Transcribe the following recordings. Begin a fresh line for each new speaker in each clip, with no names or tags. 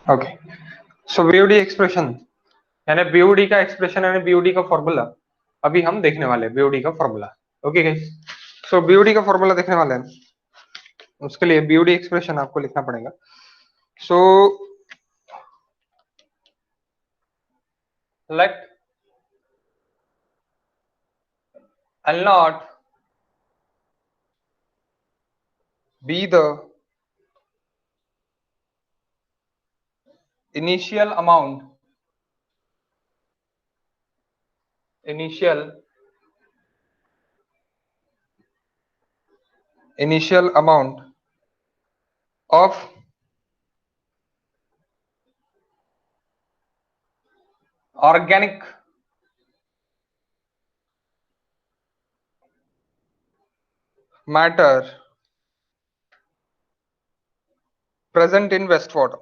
Okay, सो BOD expression यानी BOD का expression यानी बीओडी का फॉर्मूला अभी हम देखने वाले हैं। बीओडी का फॉर्मूला, ओके गाइस। सो बीओडी का फॉर्मूला देखने वाले हैं, उसके लिए बीओडी एक्सप्रेशन आपको लिखना पड़ेगा। So let L naught be the initial amount of organic matter present in wastewater.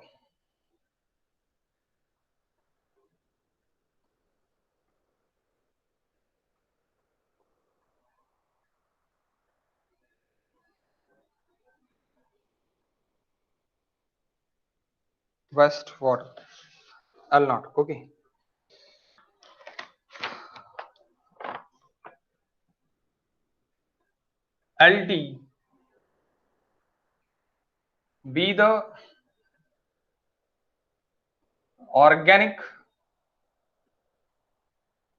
L naught, okay. LT be the organic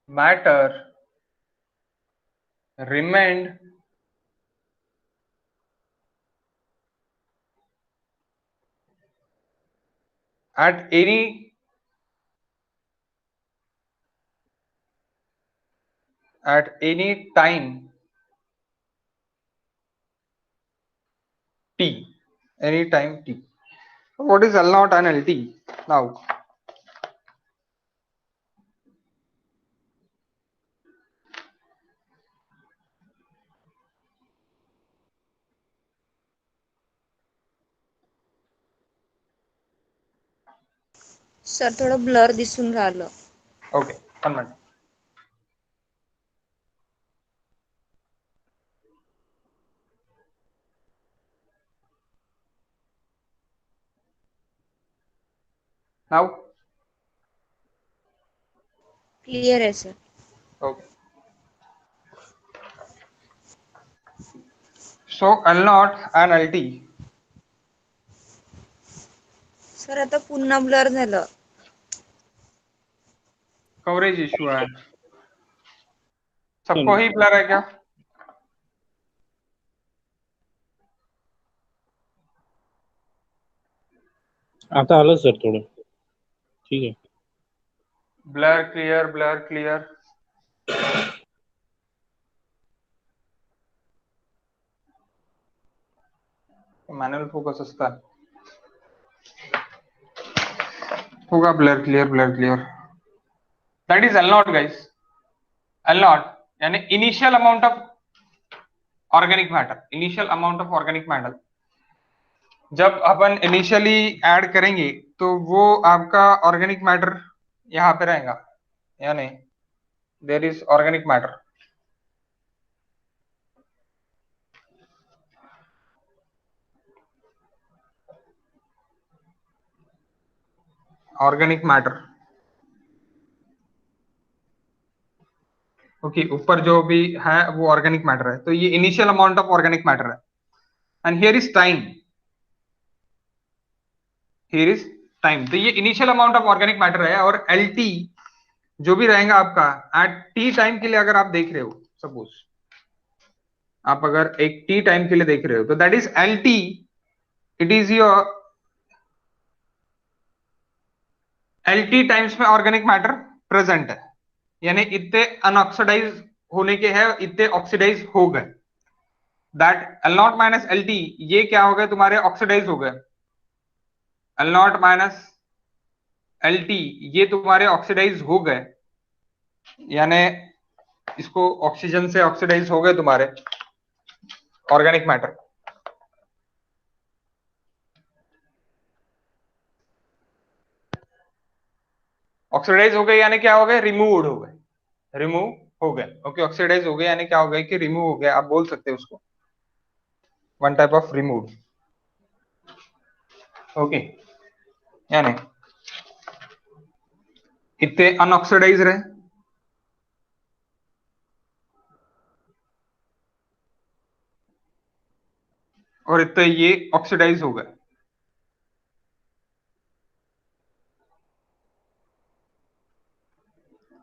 matter remained at any time t. What is L naught and LT now?
Sir थोडं blur दिसून राहिलं.
Okay, 1 minute. Now,
clear आहे sir.
okay. So L naught and LT.
Sir आता पुन्हा blur झालं.
Coverage issue है, सबको ही blur है क्या?
आता आलं सर थोडं, ठीक आहे.
Blur clear. मैनुअल फोकस असता होगा. Blur clear. That is L naught guys. L naught यानी initial amount of organic matter. जब अपन इनिशियली ऐड करेंगे तो वो आपका ऑर्गेनिक मैटर यहाँ पे रहेगा, यानी there is organic matter. Okay, ऊपर जो भी है वो ऑर्गेनिक मैटर है. तो ये initial amount of organic matter है. And here is time. तो ये initial amount of organic matter है. और LT जो भी रहेगा आपका एट T टाइम के लिए, अगर आप देख रहे हो, सपोज आप अगर एक T टाइम के लिए देख रहे हो, तो that is LT. It is your LT times में ऑर्गेनिक मैटर प्रेजेंट है, यानी इतने अनऑक्सीडाइज होने के हैं, इतने ऑक्सीडाइज हो गए. That L naught minus LT ये क्या हो गए, तुम्हारे ऑक्सीडाइज हो गए. L naught माइनस LT ये तुम्हारे ऑक्सीडाइज हो गए, यानी इसको ऑक्सीजन से ऑक्सीडाइज हो गए तुम्हारे ऑर्गेनिक मैटर. ऑक्सीडाइज हो गए यानी क्या हो गए, रिमूव हो गए. ओके, ऑक्सीडाइज हो गए यानी क्या हो गए कि रिमूव हो गए. आप बोल सकते हो उसको one type of remove. Okay, यानी इतने अनऑक्सीडाइज रहे, और इतने ये ऑक्सीडाइज हो गए।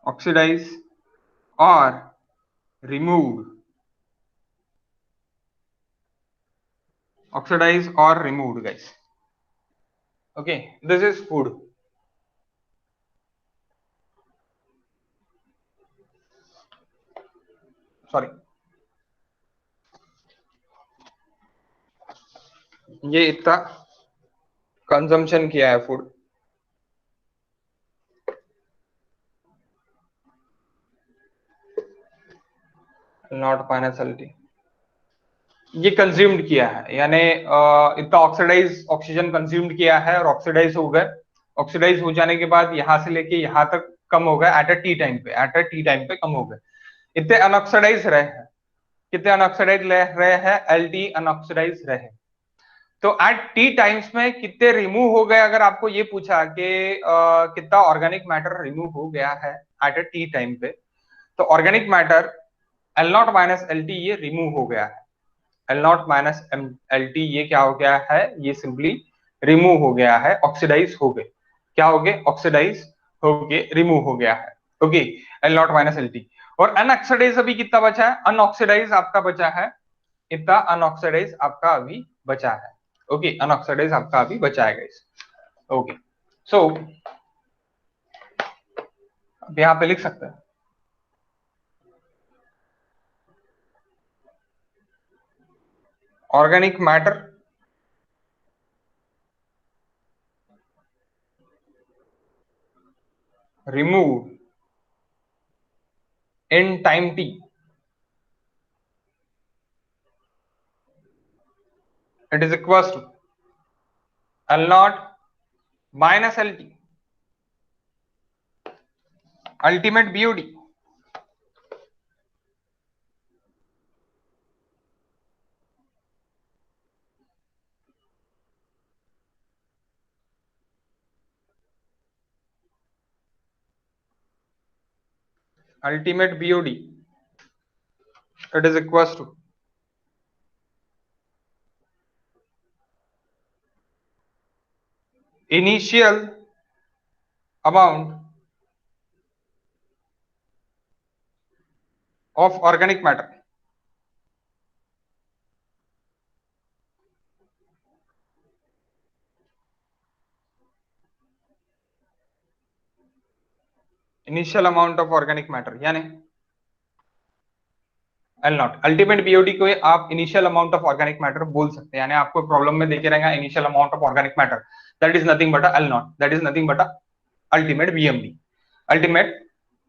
ऑक्सीडाइज और रिमूव्ड, ऑक्सीडाइज और removed guys. Okay, this is food. Sorry, ये इतना कंजम्पशन किया है food, not minus L T, ये कंज्यूम्ड किया है, यानी इतना ऑक्सीडाइज ऑक्सीजन कंज्यूम्ड किया है और ऑक्सीडाइज हो गए। ऑक्सीडाइज हो जाने के बाद यहां से लेके यहां तक कम हो गए एट अ टी टाइम पे, एट अ टी टाइम पे कम हो गए। इतने अनऑक्सीडाइज रहे हैं, कितने अनऑक्सीडाइज रहे हैं, एल टी अनऑक्सीडाइज रहे। तो एट टी टाइम्स में कितने रिमूव हो गए, अगर आपको ये पूछा कि कितना ऑर्गेनिक मैटर रिमूव हो गया है एट अ टी टाइम पे, तो organic matter L not minus L T ये रिमूव हो गया है। L not minus L T ये क्या हो गया है, ये सिंपली रिमूव हो गया है, ऑक्सीडाइज हो गए। क्या हो गए, ऑक्सीडाइज हो गए, रिमूव हो गया है। Okay, L not minus L T. और अनऑक्सीडाइज अभी कितना बचा है, अनऑक्सीडाइज आपका बचा है इतना, अनऑक्सीडाइज आपका अभी बचा है। ओके, अनऑक्सीडाइज आपका अभी बचा है गाइस। ओके, सो अब यहां पे लिख सकते हैं organic matter remove in time T, it is equals to L naught minus LT, ultimate BOD. Ultimate BOD, it is equals to initial amount of organic matter, initial amount of organic matter यानी L naught. Ultimate BOD को आप initial amount of organic matter बोल सकते हैं, यानी आपको problem में देखे रहेगा initial amount of organic matter, that is nothing but L naught, that is nothing but ultimate BMD, ultimate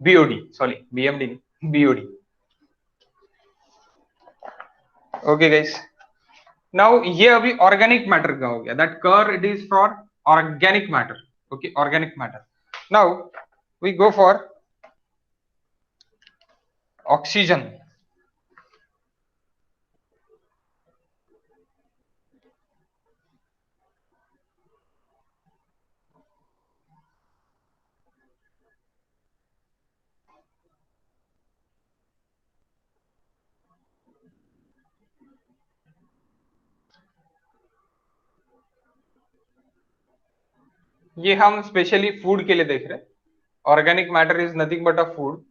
BOD, sorry BMD नहीं, बीओडी। ओके गाइस, नाउ ये अभी ऑर्गेनिक मैटर का हो गया, दैट कर it is for organic matter. Okay, organic matter. Now we go for oxygen. ये हम specially food के लिए देख रहे हैं, organic matter is nothing but a food.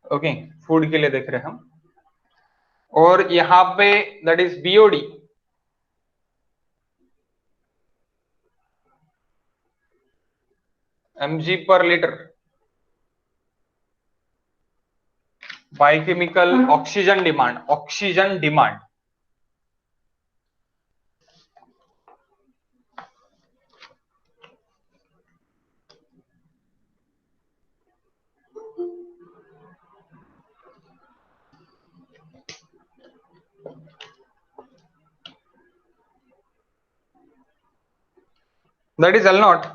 Okay, food के लिए देख रहे हैं हम, और यहां पे दैट इज बीओडी, mg पर litre, biochemical oxygen demand, oxygen demand. That is L not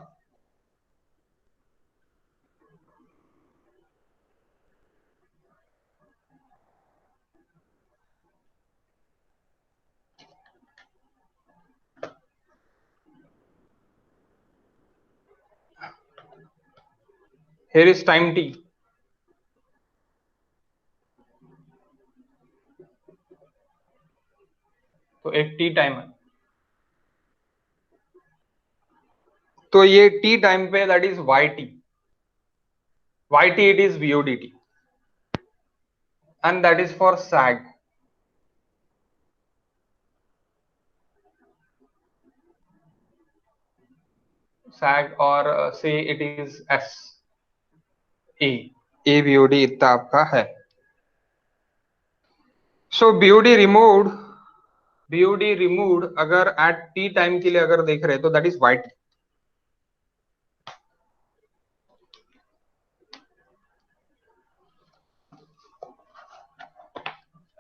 here is time t, तो एक t टाइम है, तो ये t टाइम पे that is yt it is VODT and that is for sag. Sag or say it is S A BOD इतना आपका है. So BOD removed अगर at t टाइम के लिए अगर देख रहे तो that is yt.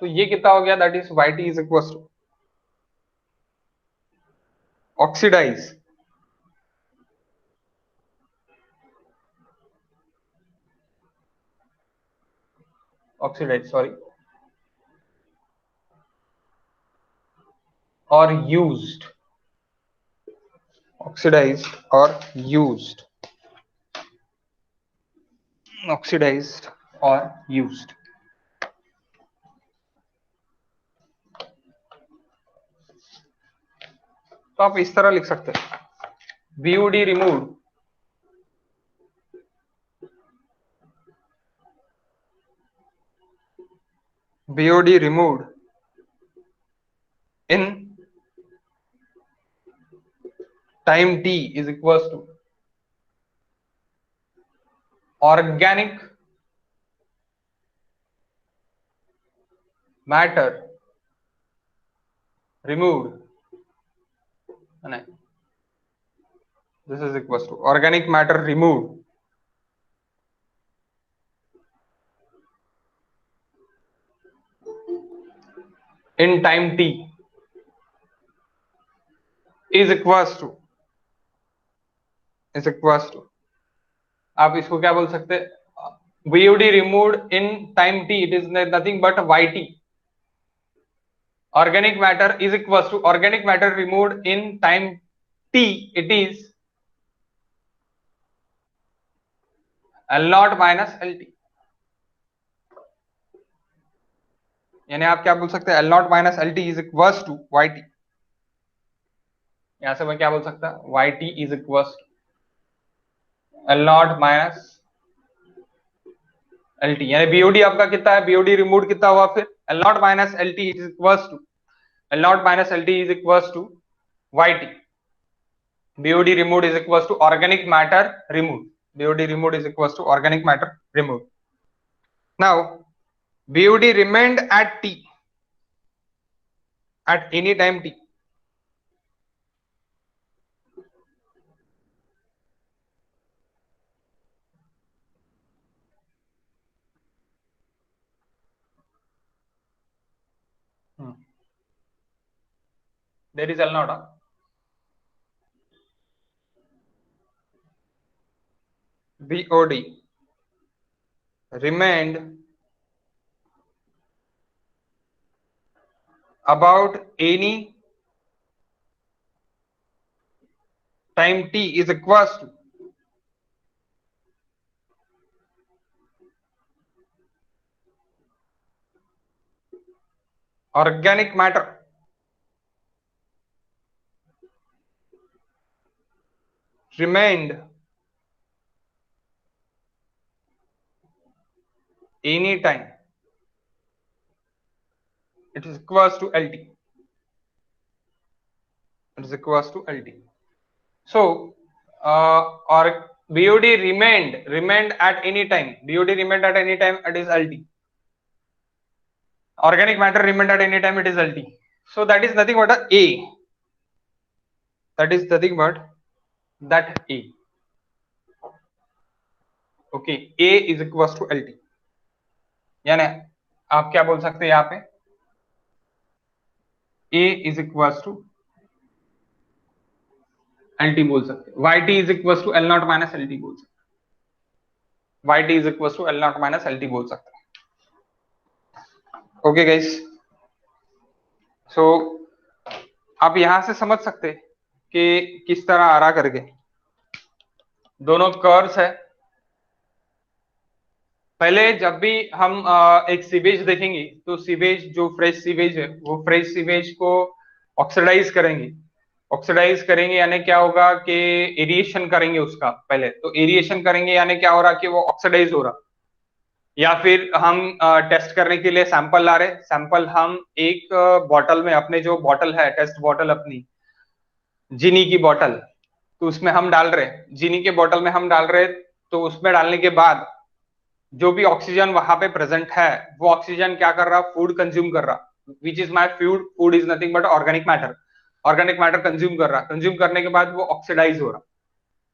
तो ये कितना हो गया, that is yt is equal to oxidise sorry और यूज्ड, ऑक्सीडाइज्ड और यूज्ड, ऑक्सीडाइज्ड और यूज्ड. तो आप इस तरह लिख सकते हैं, BOD removed in time t is equals to organic matter removed, this is equals to organic matter removed in time t is equals to आप इसको क्या बोल सकते हैं, BOD removed in time t it is nothing but yt. Organic matter is equals to organic matter removed in time t it is L0 minus LT. यानी आप क्या बोल सकते हैं, L0 minus LT is equals to yt. यहां से मैं क्या बोल सकता, yt is equals to L0 minus LT. यानी BOD आपका कितना है, BOD रिमूव कितना हुआ फिर, L0 minus LT is equals to L0 minus LT is equals to yt. BOD removed is equals to organic matter removed. BOD removed is equals to organic matter removed. Now BOD remained at t, at any time t. There is L0. BOD remained about any time t is equals to organic matter remained any time it is equals to LT. It is equals to LT. So or BOD remained at any time. BOD remained at any time, it is LT. Organic matter remained at any time, it is LT. So that is nothing but a. That is nothing but that A. Okay, A is equals to LT. यानी आप क्या बोल सकते हैं यहाँ पे, A is equals to LT बोल सकते हैं, YT is equals to L0 minus LT बोल सकते हैं, YT is equals to L0 minus LT बोल सकते हैं. ओके गाइस, सो आप यहां से समझ सकते हैं कि किस तरह आ रहा करके दोनों कर्व्स है, पहले जब भी हम एक सीवेज देखेंगे तो सीवेज जो फ्रेश सीवेज है वो फ्रेश सीवेज को ऑक्सीडाइज करेंगे। ऑक्सीडाइज करेंगे यानी क्या होगा कि एरिएशन करेंगे उसका, पहले तो एरिएशन करेंगे यानी क्या हो रहा कि वो ऑक्सीडाइज हो रहा। या फिर हम टेस्ट करने के लिए सैंपल ला रहे, सैंपल हम एक बॉटल में, अपने जो बॉटल है टेस्ट बॉटल अपनी चीनी की बॉटल, तो उसमें हम डाल रहे, चीनी के बॉटल में हम डाल रहे, तो उसमें डालने के बाद जो भी ऑक्सीजन वहां पे प्रेजेंट है वो ऑक्सीजन क्या कर रहा, फूड कंज्यूम कर रहा, which is my food. Food is nothing but organic matter. Organic matter consume कर रहा, कंज्यूम करने के बाद वो ऑक्सीडाइज हो रहा।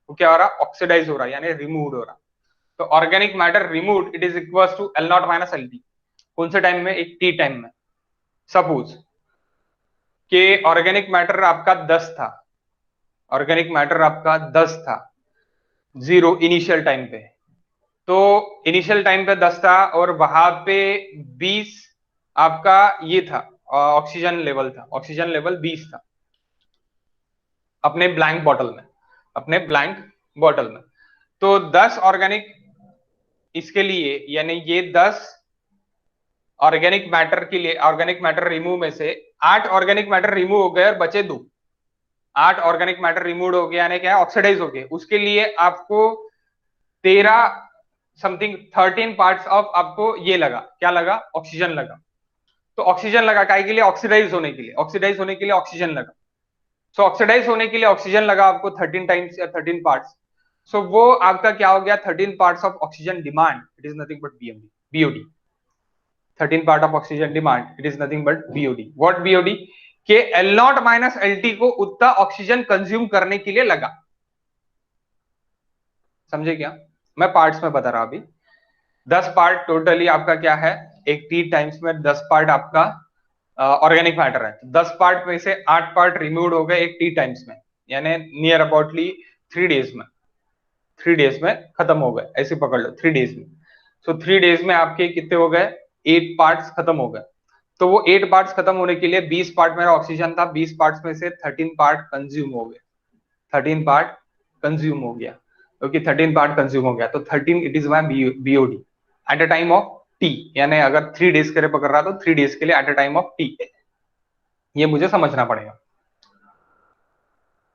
वो क्या हो रहा, ऑक्सीडाइज हो रहा यानी रिमूव हो रहा। तो organic matter remove it is equal to L not minus L T. कौन से टाइम में, एक टी टाइम में। सपोज कि ऑर्गेनिक मैटर आपका 10 था, ऑर्गेनिक मैटर आपका 10 था, 0 इनिशियल टाइम पे। तो इनिशियल टाइम पे 10 था और वहां पे 20 आपका ये था, ऑक्सीजन लेवल था, ऑक्सीजन लेवल 20 था अपने ब्लैंक बॉटल में, अपने ब्लैंक बॉटल में। तो 10 ऑर्गेनिक इसके लिए, यानी ये 10 ऑर्गेनिक मैटर के लिए, ऑर्गेनिक मैटर रिमूव में से 8 ऑर्गेनिक मैटर रिमूव हो गए और बचे 2। 8 ऑर्गेनिक मैटर रिमूव हो गया यानी क्या, ऑक्सीडाइज हो गए। उसके लिए आपको 13 समथिंग 13 पार्ट्स ऑफ आपको ये लगा, क्या लगा, ऑक्सीजन लगा। तो ऑक्सीजन लगा काय के लिए, ऑक्सीडाइज होने के लिए, ऑक्सीडाइज होने के लिए ऑक्सीजन लगा। सो ऑक्सीडाइज होने के लिए ऑक्सीजन लगा आपको 13 टाइम्स या 13 पार्ट्स। सो वो आपका क्या हो गया, 13 parts of oxygen demand, it is nothing but BMD, BOD. 13 part of oxygen demand, it is nothing but BOD. What BOD, के L not minus L T को उतना ऑक्सीजन कंज्यूम करने के लिए लगा। समझे क्या, मैं पार्ट्स में बता रहा अभी। 10 पार्ट टोटली आपका क्या है, एक टी टाइम्स में 10 पार्ट आपका ऑर्गेनिक मैटर है। 10 पार्ट में से 8 पार्ट रिमूव हो गए एक टी टाइम्स में, यानी नियर अबाउटली 3 डेज में, 3 डेज में खत्म हो गए, ऐसे पकड़ लो 3 डेज में। सो 3 डेज में आपके कितने हो गए, 8 पार्ट्स खत्म हो गए। तो वो 8 पार्ट्स खत्म होने के लिए 20 पार्ट मेरा ऑक्सीजन था, 20 पार्ट्स में से 13 पार्ट कंज्यूम हो गए, 13 पार्ट कंज्यूम हो गया, क्योंकि 13 पार्ट कंज्यूम हो गया तो 13 it is my BOD at a time of T. यानी अगर 3 डेज के लिए पकड़ रहा तो 3 डेज के लिए at a time of T. ये मुझे समझना पड़ेगा।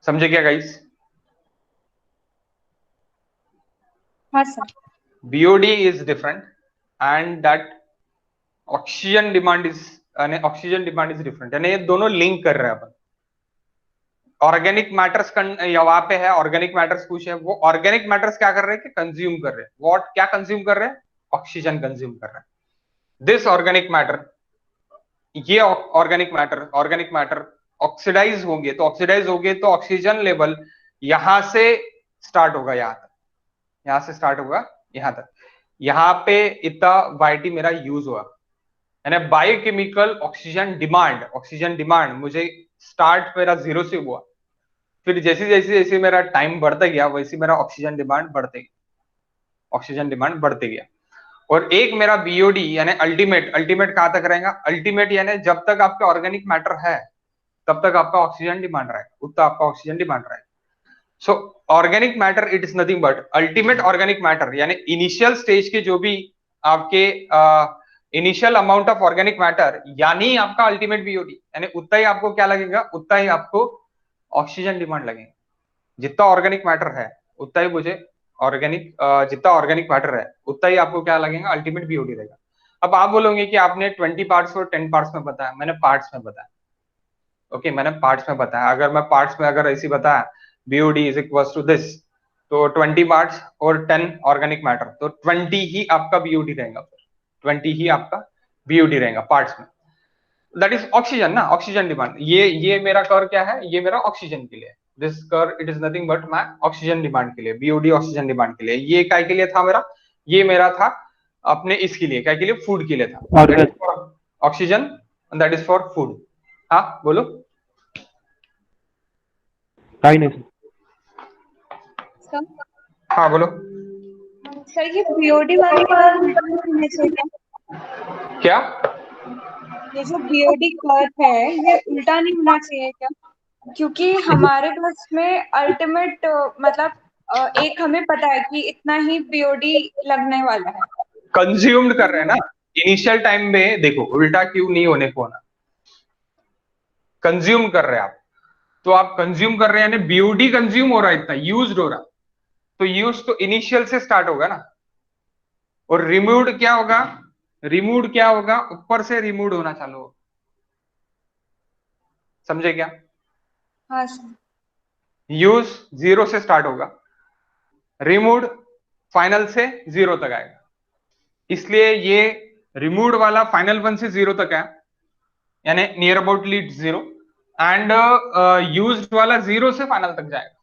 समझे क्या गाइस?
हाँ sir.
BOD is different and that oxygen demand is different, यानी ये दोनों लिंक कर रहे हैं अपन। ऑर्गेनिक मैटर्स वहां पे है, ऑर्गेनिक मैटर्स कुछ है, वो ऑर्गेनिक मैटर्स क्या कर रहे हैं कि कंज्यूम कर रहे हैं। व्हाट, क्या कंज्यूम कर रहे हैं, ऑक्सीजन कंज्यूम कर रहे हैं। दिस ऑर्गेनिक मैटर, ये ऑर्गेनिक मैटर ऑक्सीडाइज होंगे, तो ऑक्सीडाइज होंगे तो ऑक्सीजन लेवल यहां से स्टार्ट होगा, यहां तक, यहां से स्टार्ट होगा यहां तक। यहां पे इतना वाईटी मेरा यूज हुआ, यानी बायोकेमिकल ऑक्सीजन डिमांड मुझे स्टार्ट मेरा 0 से हुआ। फिर जैसे जैसे जैसे मेरा टाइम बढ़ता गया वैसे मेरा ऑक्सीजन डिमांड बढ़ते गया, ऑक्सीजन डिमांड बढ़ते गया। और एक मेरा बीओडी यानी अल्टीमेट, अल्टीमेट कहां तक रहेगा, अल्टीमेट यानी जब तक आपका ऑर्गेनिक मैटर है तब तक आपका ऑक्सीजन डिमांड रहेगा, उतना आपका ऑक्सीजन डिमांड रहेगा। सो organic matter it is nothing but ultimate organic matter, यानी इनिशियल स्टेज के जो भी आपके initial amount of organic matter, यानी आपका अल्टीमेट बीओडी, यानी उतना ही आपको क्या लगेगा, उतना ही आपको ऑक्सीजन डिमांड लगेगा। जितना ऑर्गेनिक मैटर है उतना ही मुझे ऑर्गेनिक, जितना ऑर्गेनिक मैटर है उतना ही आपको क्या लगेगा, अल्टीमेट बीओडी रहेगा। अब आप बोलोगे कि आपने 20 पार्ट्स और 10 पार्ट्स में बताया, मैंने पार्ट्स में बताया। ओके, मैंने पार्ट्स में बताया। अगर मैं पार्ट्स में अगर ऐसी बताया BOD is equal to this, तो 20 पार्ट्स और 10 ऑर्गेनिक मैटर, तो 20 ही आपका बीओडी रहेगा, 20 ही आपका बीओडी रहेगा पार्ट्स में। दैट इज ऑक्सीजन ना, ऑक्सीजन डिमांड। ये मेरा कर्व क्या है, ये मेरा ऑक्सीजन के लिए, this curve it is nothing but my oxygen demand के लिए, बीओडी ऑक्सीजन डिमांड के लिए। ये काय के लिए था मेरा, ये मेरा था अपने इसके लिए, काय के लिए, फूड के लिए था, oxygen, that is for food. हाँ बोलो।
काही नाही
सर,
हाँ बोलो।
सर ये बीओडी वाली कर्व नहीं होना चाहिए क्या?
क्या?
ये जो बीओडी कर्व है ये उल्टा नहीं होना चाहिए क्या? क्योंकि हमारे पास में अल्टीमेट मतलब एक हमें पता है कि इतना ही बीओडी लगने वाला है।
कंज्यूम्ड कर रहे हैं ना इनिशियल टाइम में, देखो उल्टा क्यों नहीं होने को ना, कंज्यूम कर रहे हैं आप, तो आप कंज्यूम कर रहे हैं यानी बीओडी कंज्यूम हो रहा है, इतना यूज्ड हो रहा, तो यूज तो इनिशियल से स्टार्ट होगा ना, और रिमूव्ड क्या होगा, रिमूव्ड क्या होगा, ऊपर से रिमूव्ड होना चालू हो, समझे क्या?
हाँ सर।
यूज जीरो से स्टार्ट होगा, रिमूव्ड फाइनल से जीरो तक आएगा, इसलिए ये रिमूव्ड वाला फाइनल वन से जीरो तक है, यानी near about lead zero, and used वाला जीरो से फाइनल तक जाएगा,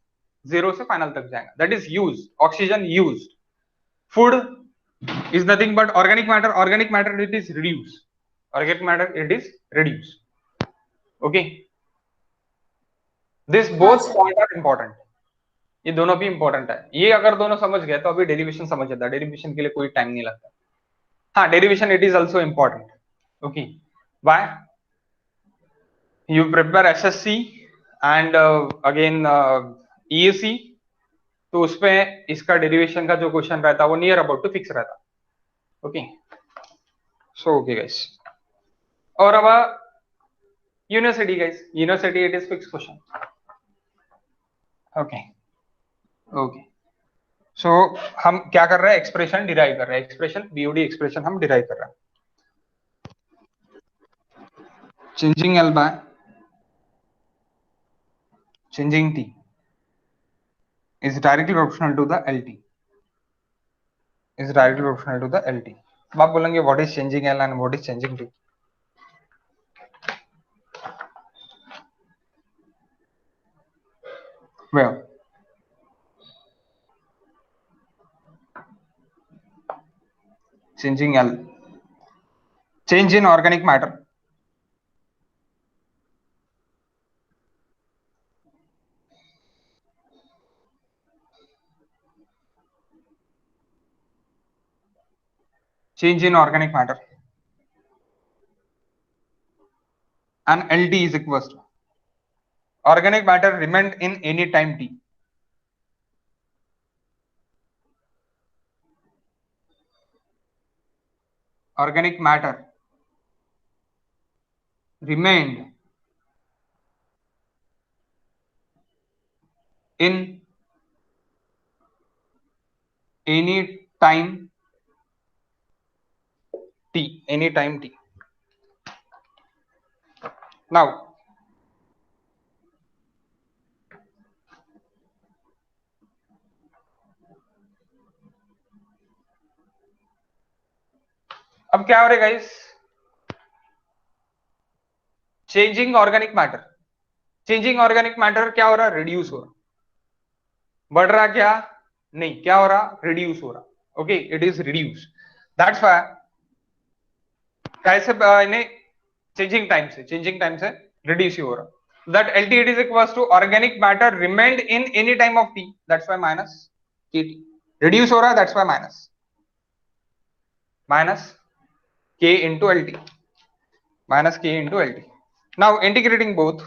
जीरो से फाइनल तक जाएगा, that is use, oxygen use, food is nothing but organic matter, organic matter it is reduced, organic matter it is reduced, okay, this
हाँ
both
sir.
point are important, ये दोनों भी important है, ये अगर दोनों समझ गए तो अभी डेरिवेशन समझ जाता है, डेरिवेशन के लिए कोई टाइम नहीं लगता, हाँ derivation it is also important, okay, why you prepare SSC and again EAC, तो उसमें इसका डेरिवेशन का जो क्वेश्चन रहता है वो नियर अबाउट टू फिक्स रहता, ओके, सो ओके गाइस, और अब university guys, university it is fix question, okay okay, so हम क्या कर रहे हैं, एक्सप्रेशन डिराइव कर रहे हैं, एक्सप्रेशन बीओडी एक्सप्रेशन हम डिराइव कर रहे हैं, changing L by changing t is directly proportional to the lt, is directly proportional to the lt, अब आप बोलेंगे what is changing l and what is changing t, well changing l, change in organic matter, change in organic matter, and lt is equals to organic matter remained in any time t, organic matter remained in any time t, any time t, now अब क्या हो रहा है guys, changing organic matter, changing organic matter क्या हो रहा है, reduce हो रहा, बढ़ रहा क्या, नहीं, क्या हो रहा, रिड्यूस हो रहा, okay, it is reduce, that's why कैसे इन्हें चेंजिंग टाइम से रिड्यूस ही हो रहा, that lt it is equals to organic matter remained in any time of t, that's why minus kt, reduce हो रहा है, that's why minus k into lt, minus k into lt, now integrating both,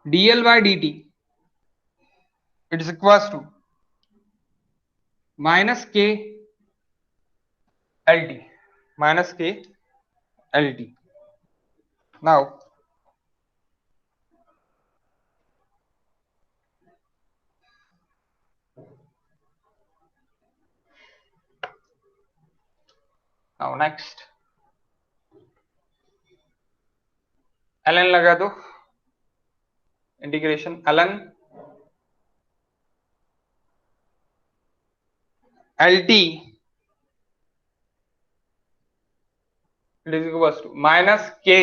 dl by dt it is equals to minus k lt, minus k lt, now next ln लगा दो, integration ln lt it is equals to minus k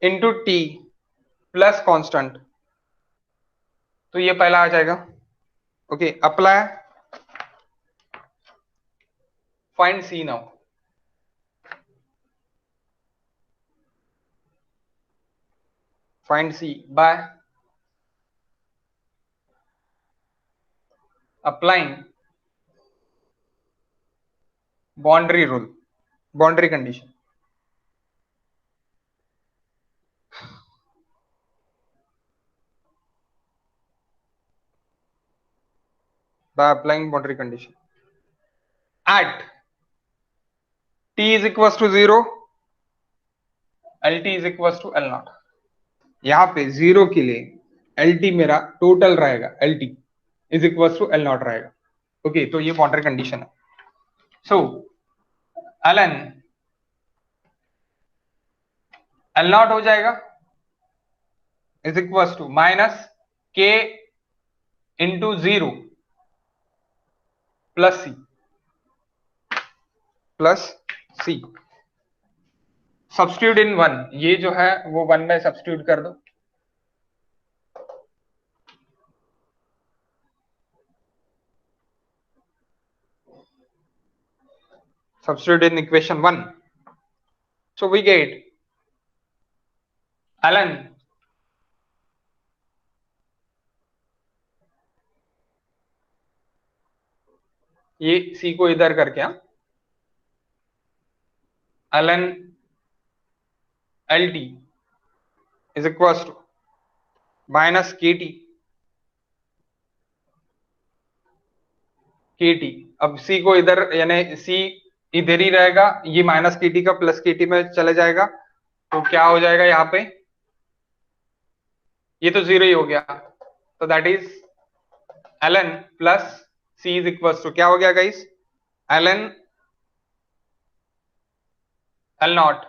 into t plus constant, तो ये पहला आ जाएगा, okay, apply, find c now, find c by applying boundary rule, boundary condition, by applying boundary condition at t is equals to 0, lt is equals to L not. यहाँ पे 0 के लिए lt मेरा टोटल रहेगा, lt is equals to L naught रहेगा। Okay, तो ये boundary condition है। सो ln L नॉट हो जाएगा is equals to minus k into 0 plus C. Substitute in 1, ये जो है वो 1 में सब्स्टिट्यूट कर दो। Substitute in equation 1, so we get ln ये c को इधर करके ln lt is equals to minus kt। अब c को इधर, यानी c इधर ही रहेगा, ये माइनस kt का प्लस kt में चले जाएगा, तो क्या हो जाएगा यहाँ पे, ये तो 0 ही हो गया, तो that is ln plus c is equals to क्या हो गया guys, ln L not.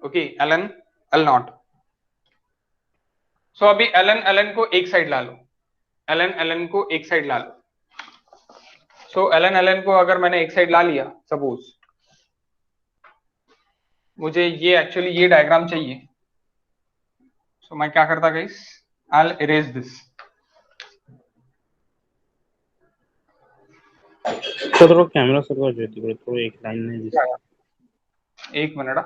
Okay, ln L not. So अभी ln को एक साइड ला लो, ln को एक साइड ला लो। सो ln को अगर मैंने एक साइड ला लिया, सपोज मुझे ये एक्चुअली ये डायग्राम चाहिए, सो मैं क्या करता गाइस, I'll erase this।
थोड़ा कैमरा सर्वर जो है थोड़ा एक लाइन में जिस
एक मिनट,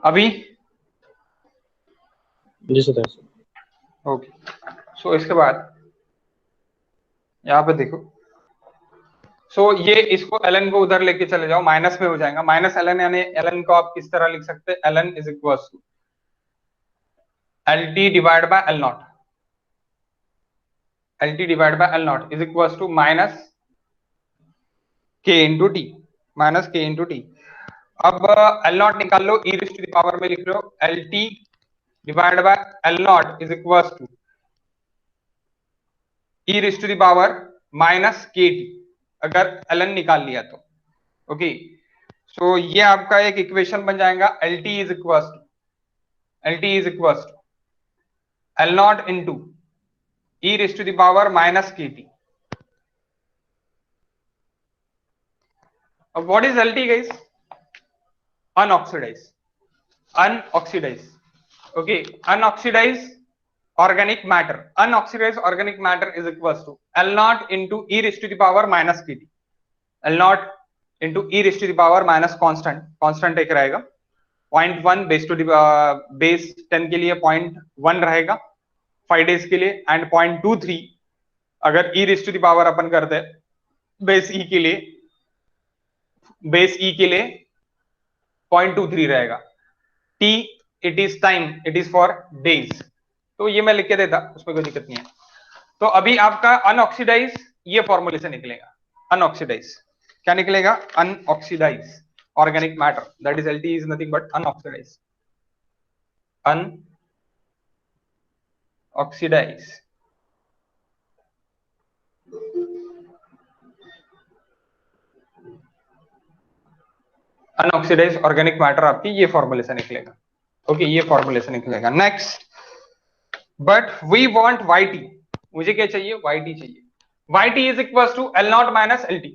अभी
जिस तरह से
ओके। सो इसके बाद यहाँ पे देखो, सो ये इसको ln को उधर लेके चले जाओ, माइनस में हो जाएगा, माइनस ln, यानी ln को आप किस तरह लिख सकते हैं, ln is equal to lt divide by L naught, lt divide by L naught is equal to minus k into t, minus k into t. अब L नॉट निकाल लो, e टू द पावर में लिख लो, lt divide by L naught is equal to e raise to the power minus kt, अगर ln निकाल लिया तो। ओके, सो ये आपका एक इक्वेशन बन जाएगा, lt is equal to L not into e raise to the power minus kt। अब what is lt guys, unoxidized, okay, unoxidized organic matter, unoxidized organic matter is equals to L naught into e raised to the power minus kt, L naught into e raised to the power minus constant एक रहेगा, 0.1 base to base 10 के लिए 0.1 रहेगा 5 days के लिए, and 0.23 अगर e raised to the power अपन करते हैं बेस e के लिए, बेस e के लिए 0.23 रहेगा। t it is time, it is for days, तो ये मैं लिख के देता, उसमें कोई दिक्कत नहीं है। तो अभी आपका अनऑक्सीडाइज ये फॉर्मूले से निकलेगा, अनऑक्सीडाइज क्या निकलेगा, unoxidize organic matter, that is LT is nothing but unoxidize, unoxidize unoxidize organic matter आपकी ये फॉर्मूले से निकलेगा। ओके, ये फॉर्मूले से निकलेगा। Next, but we want yt, मुझे क्या चाहिए, yt चाहिए, yt is equal to L naught minus LT।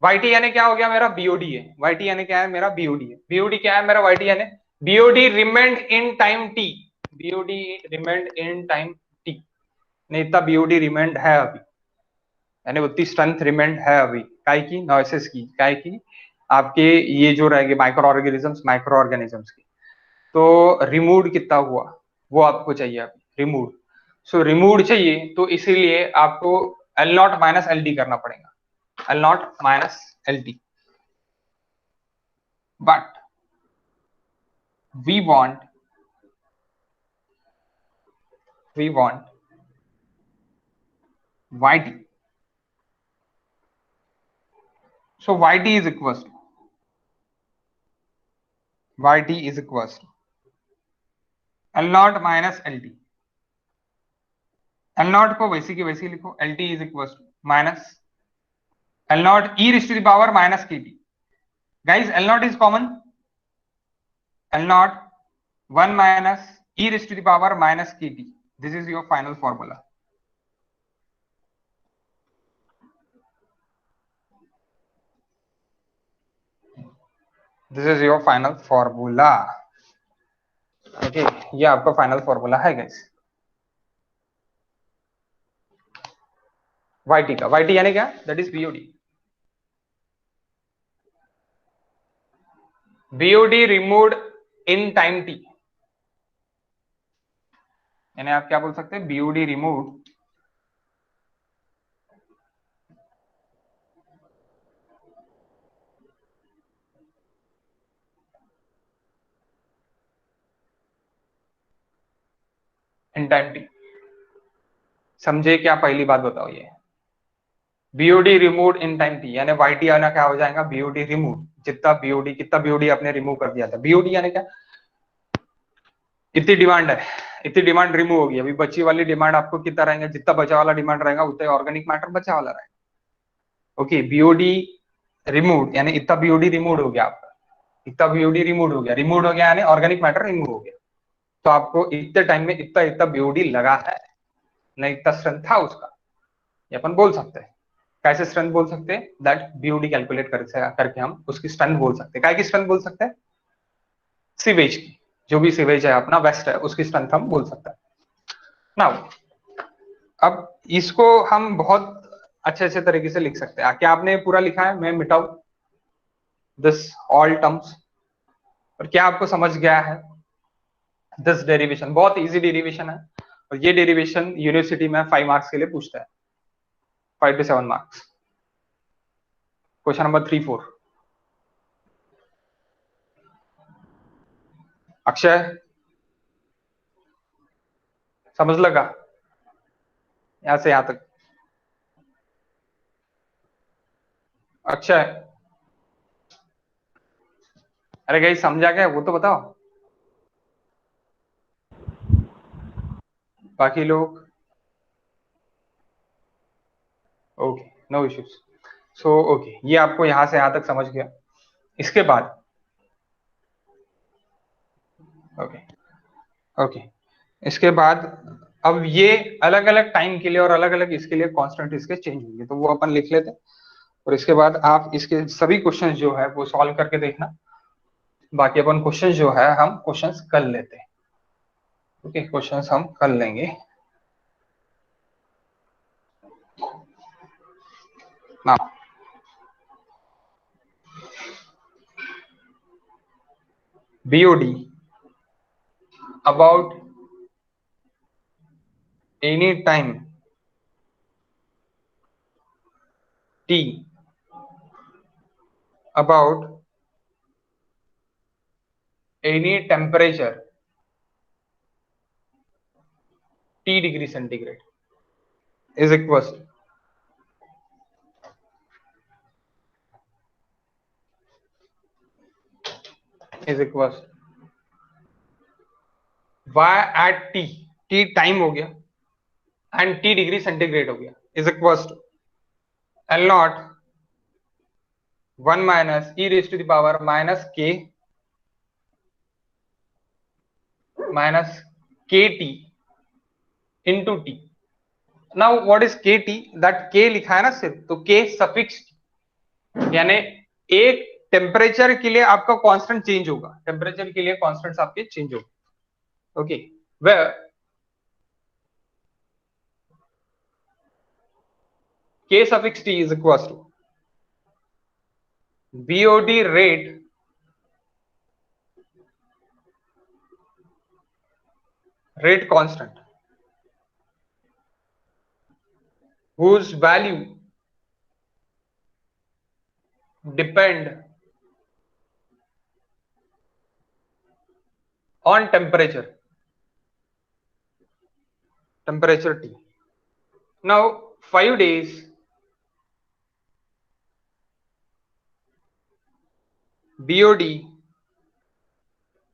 yt यानी क्या हो गया मेरा, BOD है, yt यानी क्या है मेरा, BOD है। BOD क्या है मेरा, yt यानी BOD remained in time t, BOD remained in time t, नहीं इतना BOD रिमेंड है अभी, यानी उतनी स्ट्रेंथ रिमेंड है अभी, काय की, नॉइसेस की, काय की, आपके ये जो रहेंगे माइक्रो ऑर्गेनिजम्स की, तो रिमूव कितना हुआ वो आपको चाहिए अभी, रिमूव। सो रिमूव चाहिए, तो इसीलिए आपको L नॉट माइनस LT करना पड़ेगा, L naught minus LT, but we want yt. So yt is equals to L naught minus LT. L naught को वैसे की वैसे लिखो, LT is equals to minus L naught e raised to the power minus KT. Guys, L naught is common. L naught 1 minus e raised to the power minus KT. This is your final formula. This is your final formula. Okay, ये आपका final formula है guys yt का. yt यानी क्या? That is BOD. BOD removed in time t. यानी आप क्या बोल सकते हैं? BOD removed in time t. समझे क्या? पहली बात बताओ. ये BOD removed in time t यानी yt आना क्या हो जाएगा? BOD remove. जितना BOD, कितना BOD आपने रिमूव कर दिया था. BOD यानी क्या? इतनी डिमांड है, इतनी डिमांड रिमूव होगी. अभी बची वाली डिमांड आपको कितना रहेगा? जितना बचा वाला डिमांड रहेगा उतना ऑर्गेनिक मैटर बचा वाला रहेगा. ओके, BOD रिमूव यानी इतना BOD रिमूव हो गया आपका. इतना BOD रिमूव हो गया यानी ऑर्गेनिक मैटर रिमूव हो गया. तो आपको इतने टाइम में इतना इतना BOD लगा है, नहीं इतना स्ट्रेंथ था उसका. ये अपन बोल सकते हैं. कैसे स्ट्रेंथ बोल सकते हैं? दैट BOD कैलकुलेट करके हम उसकी स्ट्रेंथ बोल सकते हैं. क्या की स्ट्रेंथ बोल सकते हैं? सीवेज की. जो भी सीवेज है अपना वेस्ट है, उसकी स्ट्रेंथ हम बोल सकते हैं. नाउ अब इसको हम बहुत अच्छे तरीके से लिख सकते हैं. क्या आपने पूरा लिखा है? मैं मिटाऊ दिस ऑल टर्म्स. और क्या आपको समझ गया है? दिस डेरिवेशन बहुत इजी डेरिवेशन है. और ये डेरिवेशन यूनिवर्सिटी में 5 मार्क्स के लिए पूछता है. 5 to 7 marks. Question number 3, 4. Akshay समझ लगा यहां से यहां तक? अक्षय, अरे गाइस समझा क्या? वो तो बताओ. बाकी लोग okay, no issues. So okay, ये आपको यहां से यहां तक समझ गया. इसके बाद ओके ओके इसके बाद अब ये अलग अलग टाइम के लिए और अलग अलग इसके लिए कांस्टेंट इसके चेंज होंगे, तो वो अपन लिख लेते हैं. और इसके बाद आप इसके सभी क्वेश्चंस जो है वो सॉल्व करके देखना. बाकी अपन क्वेश्चंस जो है हम क्वेश्चंस कर लेते हैं. ओके, क्वेश्चंस हम कर लेंगे. Now BOD about any time t about any temperature T degree centigrade is equals y at t time हो गया एंड T डिग्री सेंटीग्रेड हो गया is equals to L naught 1 minus e raise to the power minus k minus kt into t. Now what is kt? that k लिखा है ना सिर्फ, तो k suffix यानी एक टेम्परेचर के लिए आपका कांस्टेंट चेंज होगा. टेम्परेचर के लिए कांस्टेंट्स आपके चेंज होगा. Okay, where k suffix t is equals to BOD rate constant whose value depend on temperature T. Now 5 days BOD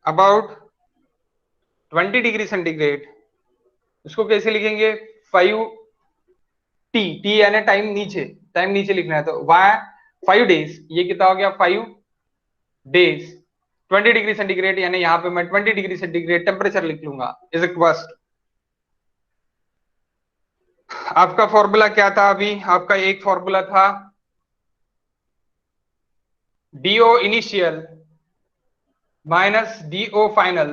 about 20 degree centigrade, उसको कैसे लिखेंगे? 5t, टी यानी टाइम नीचे लिखना है, तो वाई 5 डेज, ये कितना हो गया? 5 डेज 20 डिग्री सेंटीग्रेड, यानी यहां पे मैं 20 डिग्री सेंटीग्रेड टेम्परेचर लिख लूंगा, इज इक्वल। आपका फॉर्मूला क्या था? अभी आपका एक फॉर्मूला था DO initial minus DO final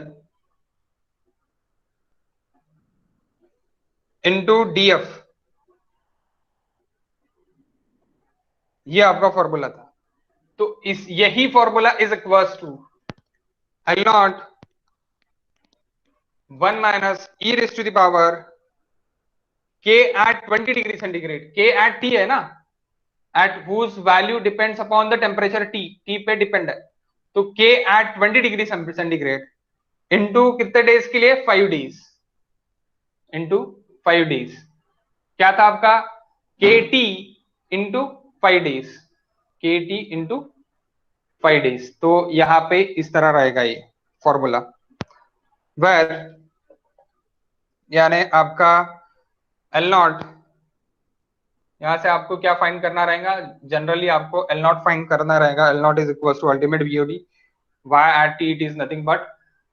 into DF, ये आपका फॉर्मूला था। तो इस यही formula is equal to L naught 1 minus e raise to the power k at 20 degree centigrade, k at t है ना, at whose value depends upon the temperature t पे depend है, तो k at 20 degree centigrade into कितने days के लिए? 5 days into 5 days. क्या था आपका? kt into 5 days, kt into 5 days. तो यहां पे इस तरह रहेगा ये फॉर्मूला, वेर यानी आपका एल नॉट, यहां से आपको क्या फाइंड करना रहेगा? जनरली आपको एल नॉट फाइंड करना रहेगा। L not is equal to ultimate BOD, Y at T it is nothing but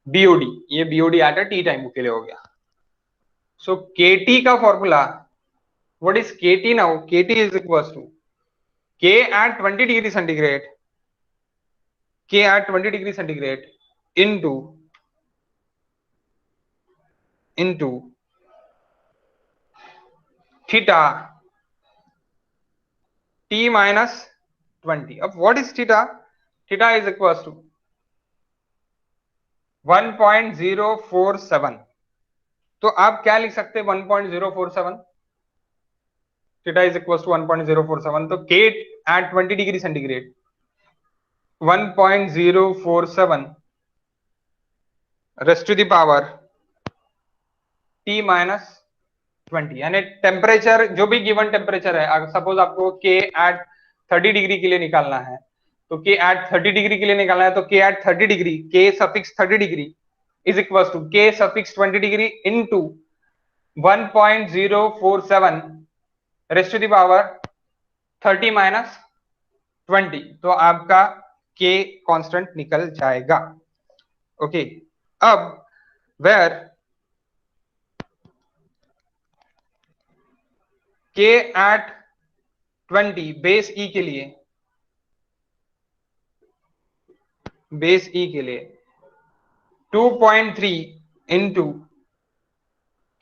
BOD, ये BOD at a T time के लिए हो गया। सो केटी का formula, what is KT now? KT is equal to K at 20 degree centigrade, K at 20 degree centigrade into theta t minus 20। अब what is theta? Theta is equal to 1.047। तो आप क्या लिख सकते हैं? 1.047, थीटा इज इक्वल टू 1.047, तो k at 20 degree centigrade 1.047 raised to the power t minus 20, यानी temperature जो भी गिवन टेम्परेचर है, अगर सपोज आपको k एट 30 डिग्री के लिए निकालना है, तो k एट 30 डिग्री के लिए निकालना है, तो k at 30 degree, k suffix 30 degree is equal to k suffix 20 degree into 1.047 raised to the power 30 minus 20, तो आपका k कांस्टेंट निकल जाएगा। ओके, अब where k at 20 base e के लिए, बेस e के लिए 2.3 into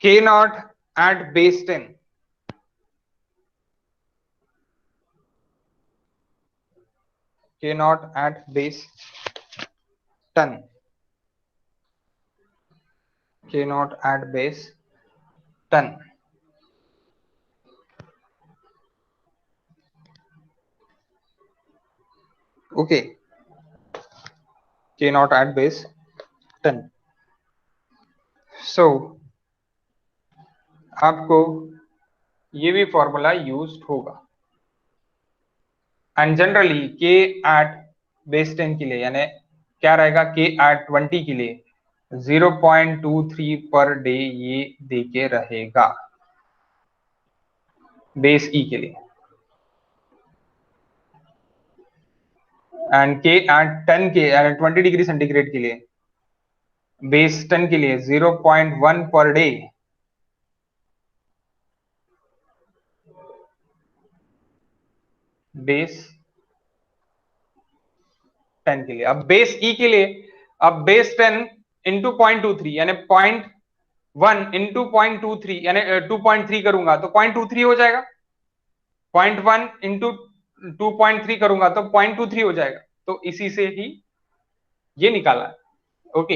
k naught at base 10, k naught at base 10, k naught at base 10, okay, k naught at base 10। सो आपको ये भी फॉर्मूला यूज होगा, and generally k at base 10 के लिए, यानी क्या रहेगा? k एट 20 के लिए 0.23 पर डे ये देके रहेगा बेस e के लिए, एंड k एट 10 के यानी 20 डिग्री सेंटीग्रेड के लिए, बेस 10 के लिए 0.1 पर डे बेस 10 के लिए। अब बेस e के लिए, अब बेस 10 इंटू 0.23 यानी 0.1 इंटू 0.23 यानी 2.3 करूंगा तो 0.23 हो जाएगा, 0.1 इंटू 2.3 करूंगा तो 0.23 हो जाएगा। तो इसी से ही ये निकाला है। ओके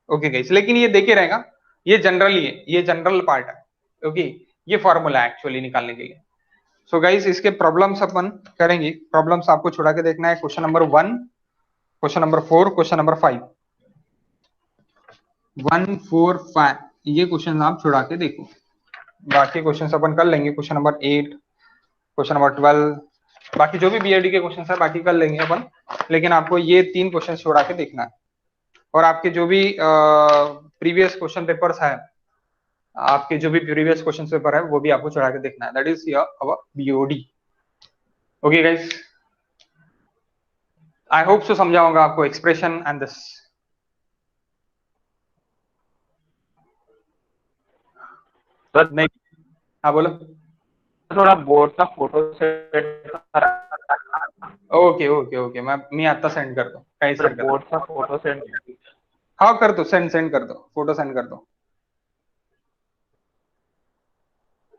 ओके गाइस, लेकिन ये देखे रहेगा, ये जनरली है, ये जनरल पार्ट है। ओके, ये फॉर्मूला है एक्चुअली निकालने के लिए। सो गाइस, इसके प्रॉब्लम्स अपन करेंगे। प्रॉब्लम्स आपको छुड़ा के देखना है, question number 1, question number 4, question number 5, 1, 4, 5, ये क्वेश्चन आप छुड़ा के देखो। बाकी क्वेश्चन अपन कर लेंगे, क्वेश्चन नंबर 8, क्वेश्चन नंबर 12, बाकी जो भी बीएडी के क्वेश्चन है बाकी कर लेंगे अपन, लेकिन आपको ये 3 क्वेश्चन छोड़ा के देखना है। और आपके जो भी प्रीवियस क्वेश्चन पेपर्स है, आपके जो भी प्रीवियस क्वेश्चन पेपर है वो भी आपको चढ़ा के देखना है। That is our BOD. Okay guys, I hope so समझा होगा आपको एक्सप्रेशन एंड दिस। नहीं, हाँ बोलो।
थोडा बोर्डचा फोटो सेट करा.
ओके ओके ओके, मी आता सेंड करतो, काहीच हरकत नाही.
बोर्डचा फोटो सेंड.
हाँ कर दो, सेंड कर दो, फोटो सेंड कर दो.